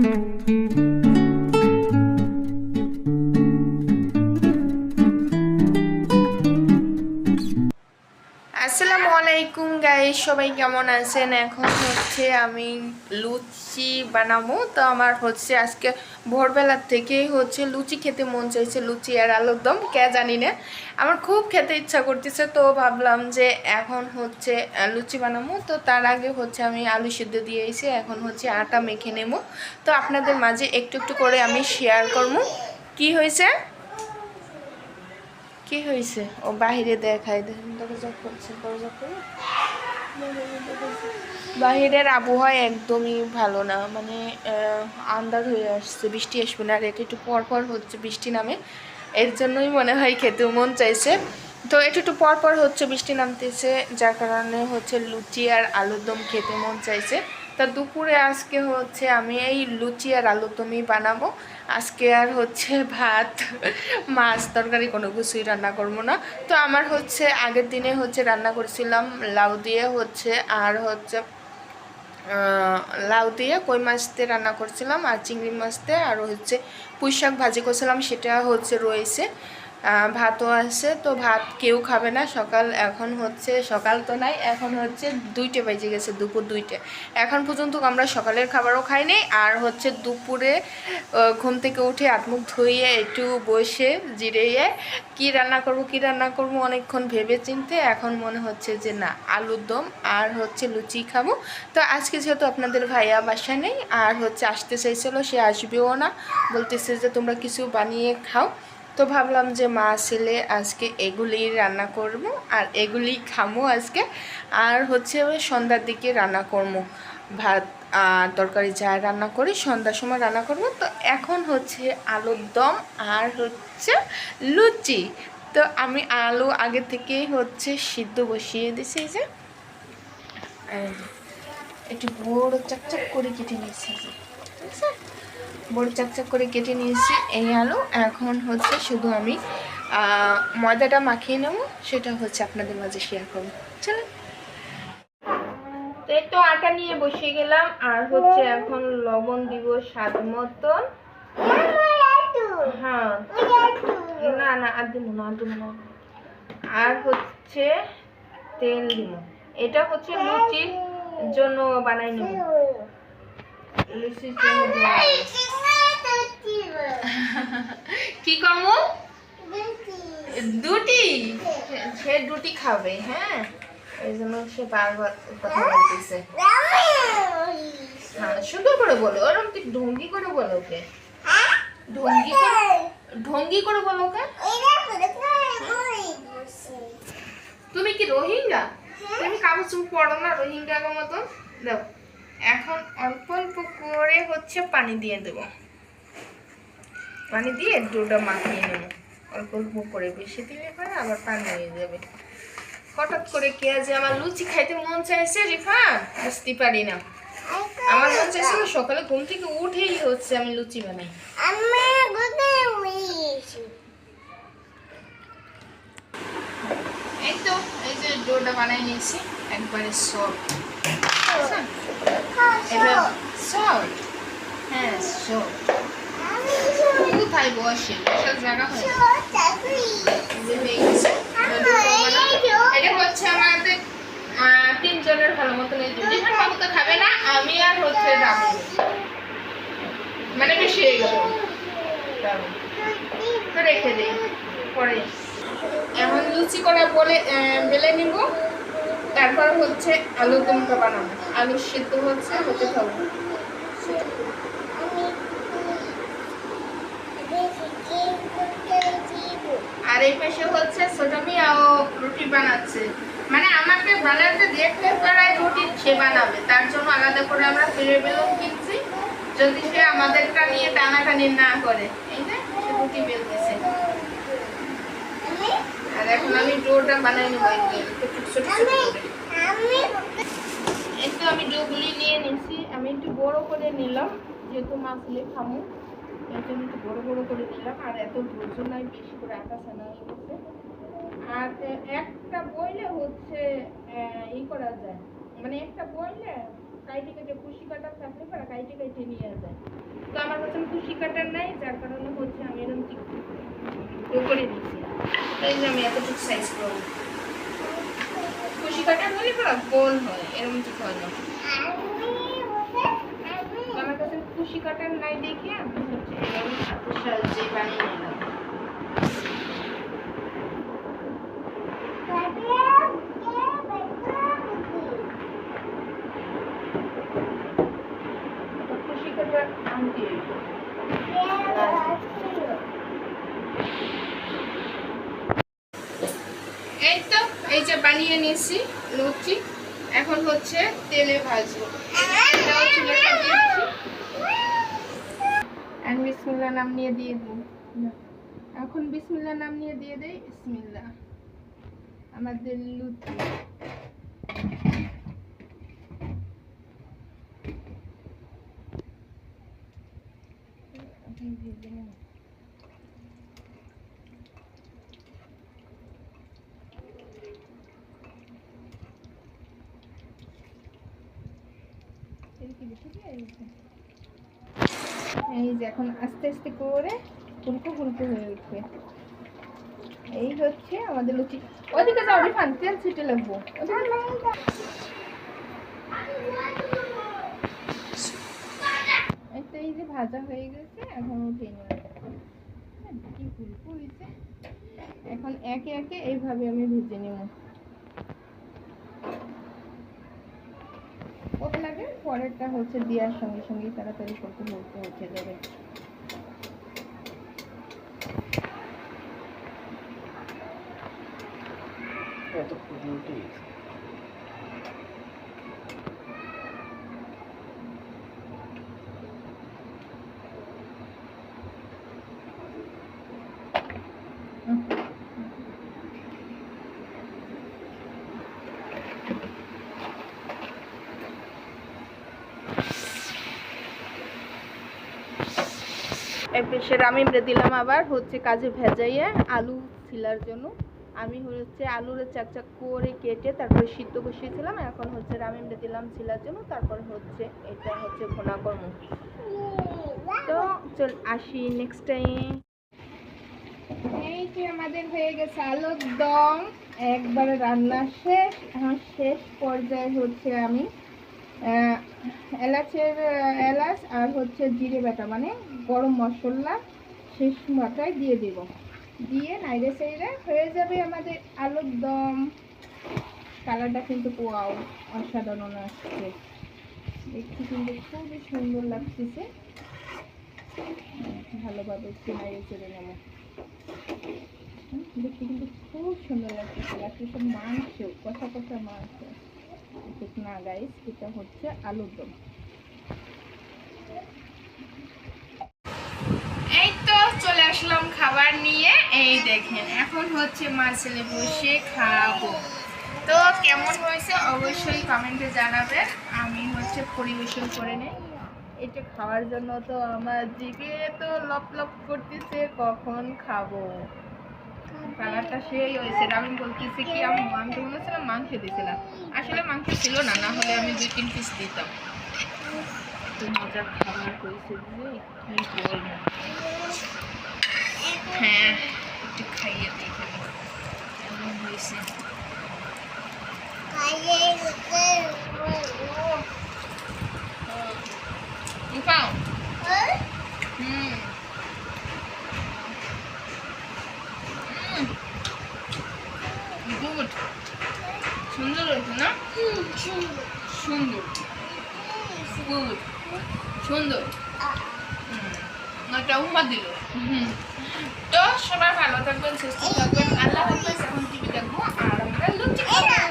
আসসালামু আলাইকুম গাইস, সবাই কেমন আছেন? এখন হচ্ছে আমি লুচি বানাবো। তো আমার হচ্ছে আজকে ভোরবেলার থেকেই হচ্ছে লুচি খেতে মন চাইছে, লুচি আর আলুর দম কে জানি না, আমার খুব খেতে ইচ্ছা করতেছে। তো ভাবলাম যে এখন হচ্ছে লুচি বানাবো। তো তার আগে হচ্ছে আমি আলু সিদ্ধ দিয়ে এসে এখন হচ্ছে আটা মেখে নেব। তো আপনাদের মাঝে একটু একটু করে আমি শেয়ার করবো কি হয়েছে। কি হয়েছে? ও বাহিরে দেখাই, দেখেন দরজা করছে, দরজা করে। বাহিরের আবহাওয়া একদমই ভালো না, মানে আন্ধার হয়ে আসছে, বৃষ্টি আসবে না। আর এটা একটু পর পর হচ্ছে বৃষ্টি নামে, এর জন্যই মনে হয় খেতে মন চাইছে। তো একটু একটু পর পর হচ্ছে বৃষ্টি নামতেছে, যার কারণে হচ্ছে লুচি আর আলুর দম খেতে মন চাইছে। তা দুপুরে আজকে হচ্ছে আমি এই লুচি আর আলুর দমই বানাবো। আজকে আর হচ্ছে ভাত মাছ তরকারি কোনো কিছুই রান্না করবো না। তো আমার হচ্ছে আগের দিনে হচ্ছে রান্না করেছিলাম লাউ দিয়ে হচ্ছে, আর হচ্ছে লাউ দিয়ে কই মাছ দিয়ে রান্না করছিলাম, আর চিংড়ি মাছ দিয়ে, আর হচ্ছে পুঁই শাক ভাজি করছিলাম, সেটা হচ্ছে রয়েছে। ভাতও আছে। তো ভাত কেউ খাবে না সকাল, এখন হচ্ছে সকাল তো নাই, এখন হচ্ছে 2টে বেজে গেছে, দুপুর 2টে। এখন পর্যন্ত আমরা সকালের খাবারও খাই নাই। আর হচ্ছে দুপুরে ঘুম থেকে উঠে হাত-মুখ ধুয়ে একটু বসে জিরিয়ে কী রান্না করবো অনেকক্ষণ ভেবে চিনতে এখন মনে হচ্ছে যে না, আলুর দম আর হচ্ছে লুচি খাবো। তো আজকে যেহেতু আপনাদের ভাইয়া বাসা নেই, আর হচ্ছে আসতে চাইছিল, সে আসবেও না, বলতেছে যে তোমরা কিছু বানিয়ে খাও। তো ভাবলাম যে মা ছেলে আজকে এগুলি রান্না করব আর এগুলি খামো আজকে। আর হচ্ছে সন্ধ্যার দিকে রান্না করবো ভাত আর তরকারি, যা রান্না করি সন্ধ্যার সময় রান্না করব। তো এখন হচ্ছে আলুর দম আর হচ্ছে লুচি। তো আমি আলু আগে থেকেই হচ্ছে সিদ্ধ বসিয়ে দিছি, যে একটু বড় চাকচাক করে কেটে নিয়েছি, ঠিক আছে, বড় চাকচাক করে কেটে নিয়েছি এই আলু। এখন হচ্ছে শুধু আমি ময়দাটা মাখিয়ে নেব, সেটা হচ্ছে আপনাদের মাঝে শেয়ার করবো। চলেন। তো এই তো আটা নিয়ে বসিয়ে গেলাম, আর হচ্ছে এখন লবণ দিব স্বাদ মতন। হ্যাঁ, না না আর দিব না, আর হচ্ছে তেল দিব। এটা হচ্ছে লুচির জন্য বানাই নেব, লুচির জন্য। কি করবো? দুটি, সে দুটি খাবে। হ্যাঁ, এই জন্য সে বারবার কথা বলতেছে। হ্যাঁ, সুন্দর করে বলো, ওরকম তুই ঢঙ্গি করে বলো ওকে, ঢঙ্গি করে বলো ওকে। তুমি কি রোহিঙ্গা? তুমি কাগজ পড়ো না রোহিঙ্গার মতন? দাও, এখন অল্প অল্প করে হচ্ছে পানি দিয়ে দেবো, পানি দিয়ে ডোটা মাখিয়ে নেবো অল্প অল্প করে, বেশি দিলে পরে আবার পানি হয়ে যাবে। হঠাৎ করে কে যে আমার লুচি খাইতে মন চাইছে রিফা, বুঝতে পারি না। আমার মন চাইছিল সকালে ঘুম থেকে উঠেই হচ্ছে আমি লুচি বানাই। এই তো এই যে ডোটা বানাই নিয়েছি, একবারে সফট। সফট, হ্যাঁ সফট। কোথায় বসে বসার জায়গা হয়? এটা হচ্ছে আমাদের 3 জনের ভালো মতন। এই দুজন বাবু তো খাবে না, আমি আর হচ্ছে রাবু, মানে বেশি হয়ে গেল, তো রেখে দিই পরে। এখন লুচি করা বলে বেলে নিব, তারপর হচ্ছে আলুর দমটা বানাবো। আলু সিদ্ধ হতে থাকবো। আর এই পাশে হচ্ছে ছোট মিয়াও রুটি বানাচ্ছে, মানে আমাকে বানাতে দেখলে পরে রুটি সে বানাবে, তার জন্য আলাদা করে আমরা ফিরে বেলুন কিনছি, যদি সে আমাদেরটা নিয়ে টানাটানি না করে। এই যে সে রুটি বেলতেছে, আর এখন আমি ডোটা বানাই নেবো। এই তো আমি ডোগুলি নিয়ে নিচ্ছি, আমি একটু বড় করে নিলাম, যেহেতু মাছলে খামো এর জন্য একটু বড় বড় করে নিলাম। আর এত ধৈর্য নাই বেশি করে আটা ছানা হয়ে গেছে। আর একটা বইলে হচ্ছে ই করা যায়, মানে একটা বইলে কাইটে কেটে কুশি কাটার থাকলে পরে কাইটে কেটে নিয়ে যায়। তো আমার কাছে কুশি কাটার নাই, যার কারণে হচ্ছে আমি এরকম করে দিচ্ছি। এই যে আমি এতটুকু সাইজ করবো, কুশি কাটার হলে পরে গোল হয়, এরকম ঠিক হয় না। আমার কাছে কুশি কাটার নাই দেখে আমি হচ্ছে এরকম হাতের সাহায্যে বানিয়ে নিলাম। কুশি কাটার আনতে এই তো এই যে বানিয়ে নিয়েছি লুচি, এখন হচ্ছে তেলে ভাজবো। আমি বিসমিল্লাহ নাম নিয়ে দিয়ে দিই, এখন বিসমিল্লাহ নাম নিয়ে দিয়ে দেই। বিসমিল্লাহ, আমাদের লুচি ভেজে নেব। এই যে এখন আস্তে আস্তে করে ফুলকো ফুলকো হয়ে উঠবে। এই হচ্ছে আমাদের লুচি। ওদিকে যাও রিফান, তেল ছিটে লাগবো। এই যে ভাজা হয়ে গেছে, এখন উঠিয়ে নিলাম। কি ফুলকো হয়েছে। এখন একে একে এইভাবে আমি ভেজে নেব। কত লাগে পরেরটা হচ্ছে দেওয়ার সঙ্গে সঙ্গে তাড়াতাড়ি করতে বলতে উঠে যাবে। এপিসে রামিমরে দিলাম আবার হচ্ছে কাজে ভেজাইয়ে আলু ছিলার জন্য। আমি হচ্ছে আলুরে চাকচাক করে কেটে তারপরে সিদ্ধ বসিয়েছিলাম, এখন হচ্ছে রামিমরে দিলাম ছিলার জন্য, তারপর হচ্ছে এটা হচ্ছে ভুনা করব। তো চল আসি নেক্সট টাইম। এই যে আমাদের হয়ে গেছে আলুর দম, একবারে রান্না শেষ। এখন শেষ পর্যায়ে হচ্ছে আমি এলাচ আর হচ্ছে জিরে বাটা মানে গরম মশলা শেষ মাথায় দিয়ে দেব, দিয়ে নাইড়ে সাইড়ে হয়ে যাবে আমাদের আলুর দম। কালারটা কিন্তু ওয়াও অসাধারণ আসছে, দেখতে কিন্তু খুবই সুন্দর লাগতেছে। ভালোভাবে একটু নাইড়ে চেড়ে নেব, দেখতে কিন্তু খুব সুন্দর লাগতেছে। লাগতেছে মাংস, কষা কষা মাংস। ঠিক না গাইস, এটা হচ্ছে আলুর দম। এই তো চলে আসলাম খাবার নিয়ে, এই দেখেন এখন হচ্ছে মা ছেলে বসে খাবো। তো কেমন হয়েছে অবশ্যই কমেন্টে জানাবেন। আমি হচ্ছে পরিবেশন করে নেই, এটা খাওয়ার জন্য তো আমার জিভে তো লপ লপ করতেছে, কখন খাবো। কালারটা সেই হয়েছে। আমি বলতেছি কি আমি তো মনে হচ্ছিলাম মাংস দিয়েছিলাম, আসলে মাংস ছিল না, না হলে আমি 2-3 পিস দিতাম। তো মজার খাবার হয়েছে যে কি বলবো। হ্যাঁ একটু খাইয়ে দেখে কেমন হয়েছে। গুড, সুন্দর হয়েছে না? সুন্দর, গুড, সুন্দর। একটা উম্মা দিল। তো সবাই ভালো থাকবেন, সুস্থ থাকবেন, আল্লাহ হাফেজ। এখন টিভি দেখবো আর আমরা লুচি খাবো।